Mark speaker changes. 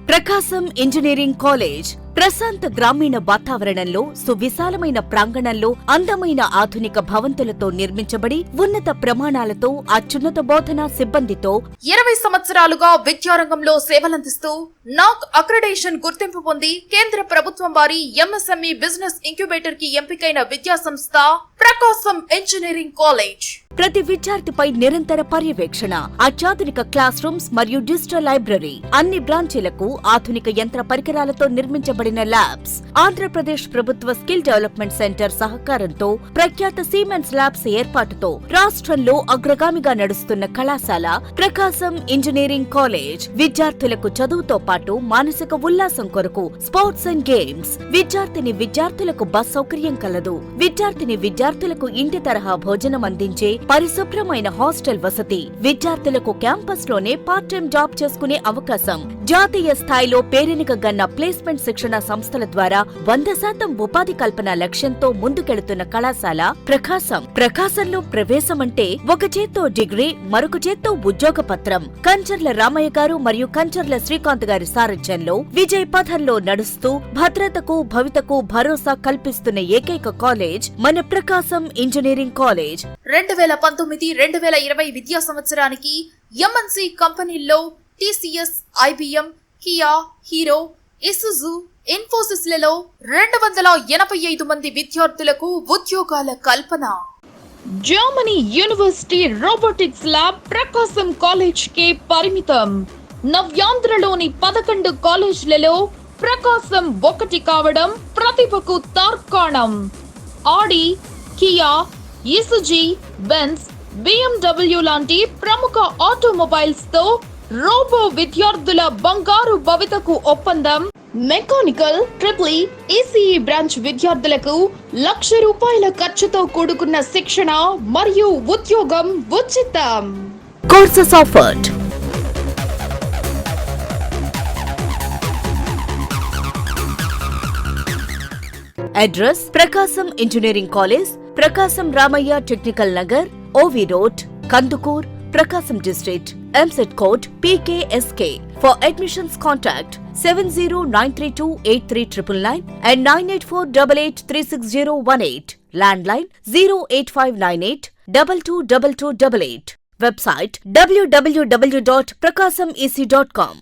Speaker 1: ప్రకాశం engineering college ప్రశాంత గ్రామీణ వాతావరణంలో సువిశాలమైన ప్రాంగణంలో అందమైన ఆధునిక భవంతులతో నిర్మించబడి ఉన్నత ప్రమాణాలతో అత్యున్నత బోధనా సిబ్బందితో
Speaker 2: 20 సంవత్సరాలుగా విద్యారంగంలో సేవలందిస్తూ నాక్ అక్రిడేషన్ గుర్తింపు పొంది కేంద్ర ప్రభుత్వం వారి ఎంఎస్ఎంఈ బిజినెస్ ఇంక్యుబేటర్ కి ఎంపికైన విద్యా సంస్థ ప్రకాశం ఇంజనీరింగ్ కాలేజ్.
Speaker 1: ప్రతి విద్యార్థిపై నిరంతర పర్యవేక్షణ, అత్యాధునిక క్లాస్ రూమ్స్ మరియు డిజిటల్ లైబ్రరీ, అన్ని బ్రాంచీలకు ఆధునిక యంత్ర పరికరాలతో నిర్మించబడిన ల్యాబ్స్, ఆంధ్రప్రదేశ్ ప్రభుత్వ స్కిల్ డెవలప్మెంట్ సెంటర్ సహకారంతో ప్రఖ్యాత సిమెన్స్ ల్యాబ్స్ ఏర్పాటుతో రాష్ట్రంలో అగ్రగామిగా నడుస్తున్న కళాశాల ప్రకాశం ఇంజనీరింగ్ కాలేజ్. విద్యార్థులకు చదువుతో పాటు మానసిక ఉల్లాసం కొరకు స్పోర్ట్స్ అండ్ గేమ్స్, విద్యార్థులకు బస్ సౌకర్యం కలదు. విద్యార్థులకు ఇంటి తరహా భోజనం అందించే పరిశుభ్రమైన హాస్టల్ వసతి, విద్యార్థులకు క్యాంపస్ లోనే పార్ట్ టైం జాబ్ చేసుకునే అవకాశం, జాతీయ స్థాయిలో పేరెనిక గన్న ప్లేస్మెంట్ శిక్షణ సంస్థల ద్వారా 100% ఉపాధి కల్పన లక్ష్యంతో ముందుకెళుతున్న కళాశాల ప్రకాశం. ప్రకాశంలో ప్రవేశం అంటే ఒక చేత్తో డిగ్రీ, మరొక చేత్తో ఉద్యోగ పత్రం. కంచర్ల రామయ్య గారు మరియు కంచర్ల శ్రీకాంత్ గారి సారథ్యంలో విజయ్ పథంలో నడుస్తూ భద్రతకు భవితకు భరోసా కల్పిస్తున్న ఏకైక కాలేజ్ మన ప్రకాశం ఇంజనీరింగ్ కాలేజ్.
Speaker 2: 2019-2020 విద్యా సంవత్సరానికి ఎంఎన్సి కంపెనీల్లో TCS, IBM, Kia, hero, Isuzu, Infosys లలో 285 మంది విద్యార్థులకు ఉద్యోగాల కల్పన.
Speaker 3: జర్మనీ యూనివర్సిటీ రోబోటిక్స్ ల్యాబ్ ప్రకాశం కాలేజ్ కే పరిమితం. నవ్యాంధ్రలోని 11 కాలేజ్లలో ప్రకాశం ఒకటి కావడం ప్రతిభకు తార్కాణం. ఆడి, కియా, ఇసుజీ, బెన్స్, BMW లాంటి ప్రముఖ ఆటోమొబైల్స్ తో రోబో విద్యార్థుల బంగారు భవితకు ఒప్పందం. మెకానికల్, ట్రిపుల్ ఈసీఈ బ్రాంచ్ విద్యార్థులకు ₹1,00,000 ఖర్చుతో కూడుకున్న శిక్షణ మరియు ఉద్యోగం ఉచితం.
Speaker 1: Courses offered. Address Prakasam engineering college, Prakasam Ramaiah technical Nagar, OV road, Kandukur, Prakasam district. EAMCET code PKSK. For admissions contact 7093283999 and 9848836018. Landline 08598 222288. Website www.prakasamec.com.